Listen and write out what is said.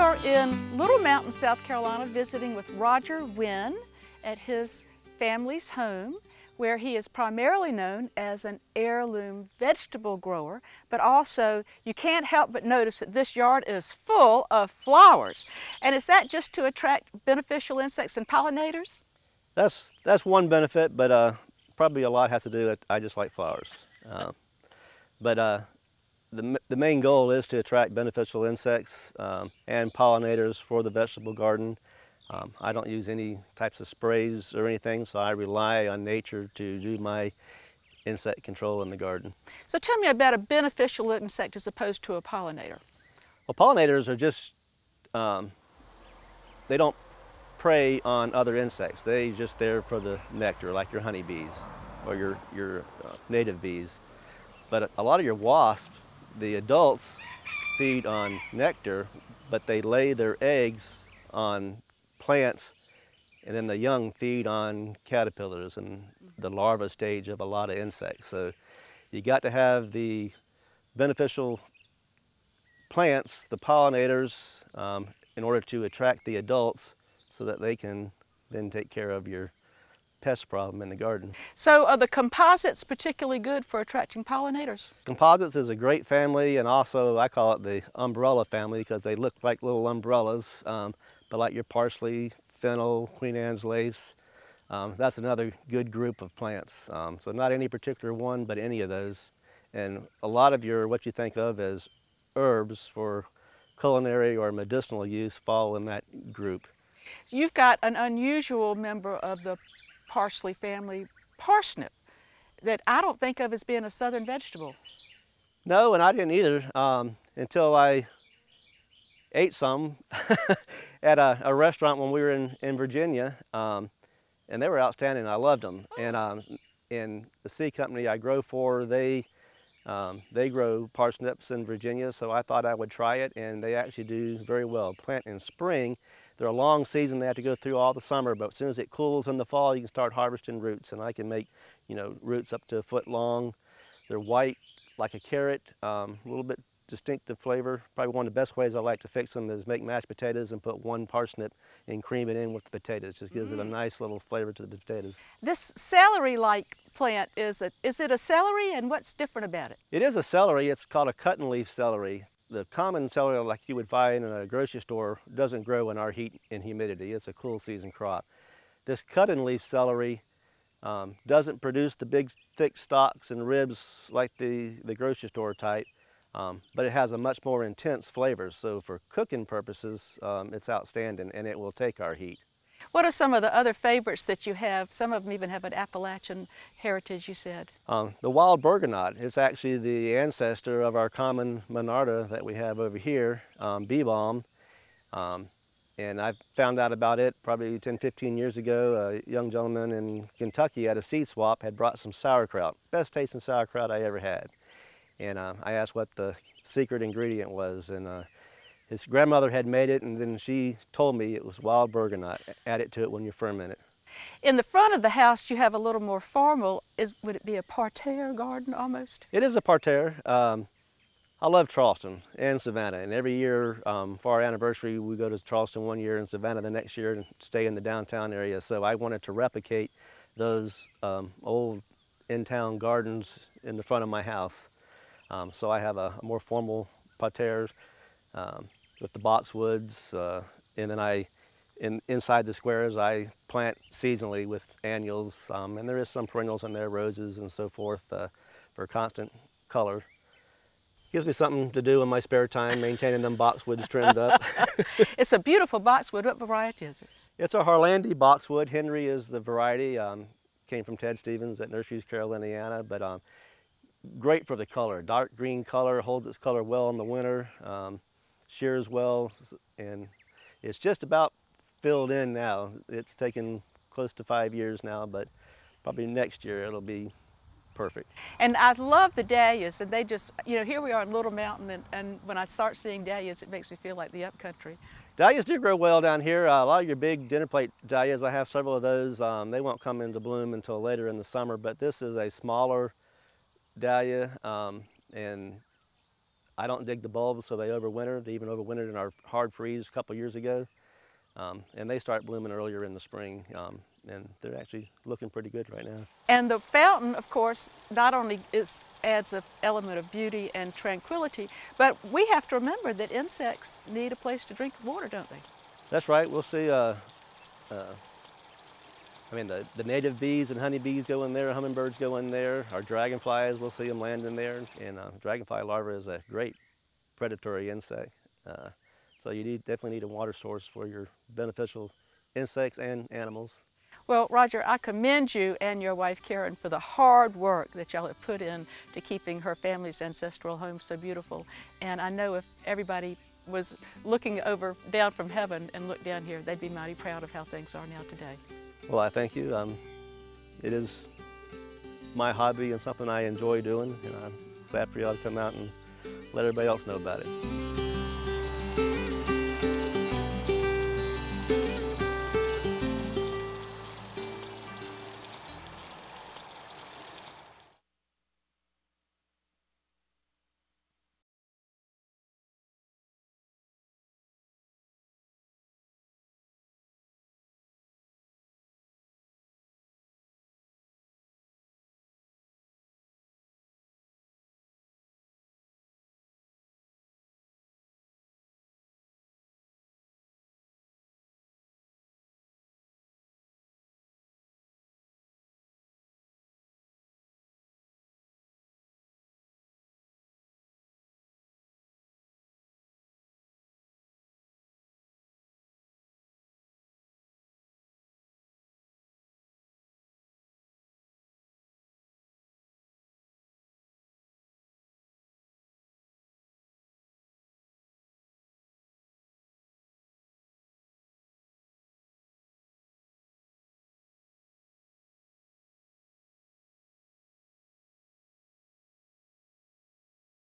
are in Little Mountain, South Carolina, visiting with Rodger Winn at his family's home, where he is primarily known as an heirloom vegetable grower, but also you can't help but notice that this yard is full of flowers. And is that just to attract beneficial insects and pollinators? That's one benefit, but probably a lot has to do with I just like flowers. The main goal is to attract beneficial insects and pollinators for the vegetable garden. I don't use any types of sprays or anything, so I rely on nature to do my insect control in the garden. So tell me about a beneficial insect as opposed to a pollinator. Well, pollinators are just, they don't prey on other insects. They're just there for the nectar, like your honeybees or your native bees. But a lot of your wasps, the adults feed on nectar, but they lay their eggs on plants, and then the young feed on caterpillars and the larva stage of a lot of insects. So you got to have the beneficial plants, the pollinators, in order to attract the adults so that they can then take care of your pest problem in the garden. So are the composites particularly good for attracting pollinators? Composites is a great family, and also I call it the umbrella family because they look like little umbrellas. But like your parsley, fennel, Queen Anne's lace, that's another good group of plants. So not any particular one, but any of those. And a lot of what you think of as herbs for culinary or medicinal use fall in that group. You've got an unusual member of the parsley family, parsnip, that I don't think of as being a southern vegetable. No, and I didn't either until I ate some at a restaurant when we were in Virginia, and they were outstanding. I loved them. And in the seed company I grow for, they grow parsnips in Virginia, so I thought I would try it, and they actually do very well. Plant in spring. They're a long season. They have to go through all the summer, but as soon as it cools in the fall, you can start harvesting roots, and I can make, roots up to a foot long. They're white like a carrot, a little bit distinctive flavor. Probably one of the best ways I like to fix them is make mashed potatoes and put one parsnip and cream it in with the potatoes. Just gives it a nice little flavor to the potatoes. This celery-like plant, is it a celery, and what's different about it? It is a celery. It's called a cut-and-leaf celery. The common celery like you would find in a grocery store doesn't grow in our heat and humidity. It's a cool season crop. This cut-and-leaf celery doesn't produce the big thick stalks and ribs like the grocery store type. But it has a much more intense flavor, so for cooking purposes, it's outstanding, and it will take our heat. What are some of the other favorites that you have? Some of them even have an Appalachian heritage, you said. The wild bergamot is actually the ancestor of our common monarda that we have over here, bee balm. And I found out about it probably 10, 15 years ago. A young gentleman in Kentucky at a seed swap had brought some sauerkraut. Best tasting sauerkraut I ever had. And I asked what the secret ingredient was, and his grandmother had made it, and then she told me it was wild bergamot. Add it to it when you ferment it. In the front of the house, you have a little more formal. Would it be a parterre garden almost? It is a parterre. I love Charleston and Savannah, and every year for our anniversary, we go to Charleston one year and Savannah the next year and stay in the downtown area. So I wanted to replicate those old in-town gardens in the front of my house. So I have a more formal parterre with the boxwoods, and then inside the squares I plant seasonally with annuals, and there is some perennials in there, roses and so forth, for constant color. Gives me something to do in my spare time, maintaining them boxwoods trimmed up. It's a beautiful boxwood. What variety is it? It's a Harlandi boxwood. Henry is the variety. Came from Ted Stevens at Nurseries Carroll, Indiana, but great for the color. Dark green color, holds its color well in the winter, shears well, and it's just about filled in now. It's taken close to 5 years now, but probably next year it'll be perfect. And I love the dahlias, and they just, here we are in Little Mountain, and when I start seeing dahlias, it makes me feel like the upcountry. Dahlias do grow well down here. A lot of your big dinner plate dahlias, I have several of those. They won't come into bloom until later in the summer, but this is a smaller dahlia, and I don't dig the bulbs so they overwinter. They even overwintered in our hard freeze a couple years ago. And they start blooming earlier in the spring, and they're actually looking pretty good right now. And the fountain, of course, not only adds an element of beauty and tranquility, but we have to remember that insects need a place to drink water, don't they? That's right. We'll see. I mean, the native bees and honeybees go in there, hummingbirds go in there, our dragonflies, we'll see them land in there, and dragonfly larva is a great predatory insect. So you definitely need a water source for your beneficial insects and animals. Well, Rodger, I commend you and your wife Karen for the hard work that y'all have put in to keeping her family's ancestral home so beautiful. And I know if everybody was looking down from heaven and looked down here, they'd be mighty proud of how things are now today. Well, I thank you. It is my hobby and something I enjoy doing, and I'm glad for y'all to come out and let everybody else know about it.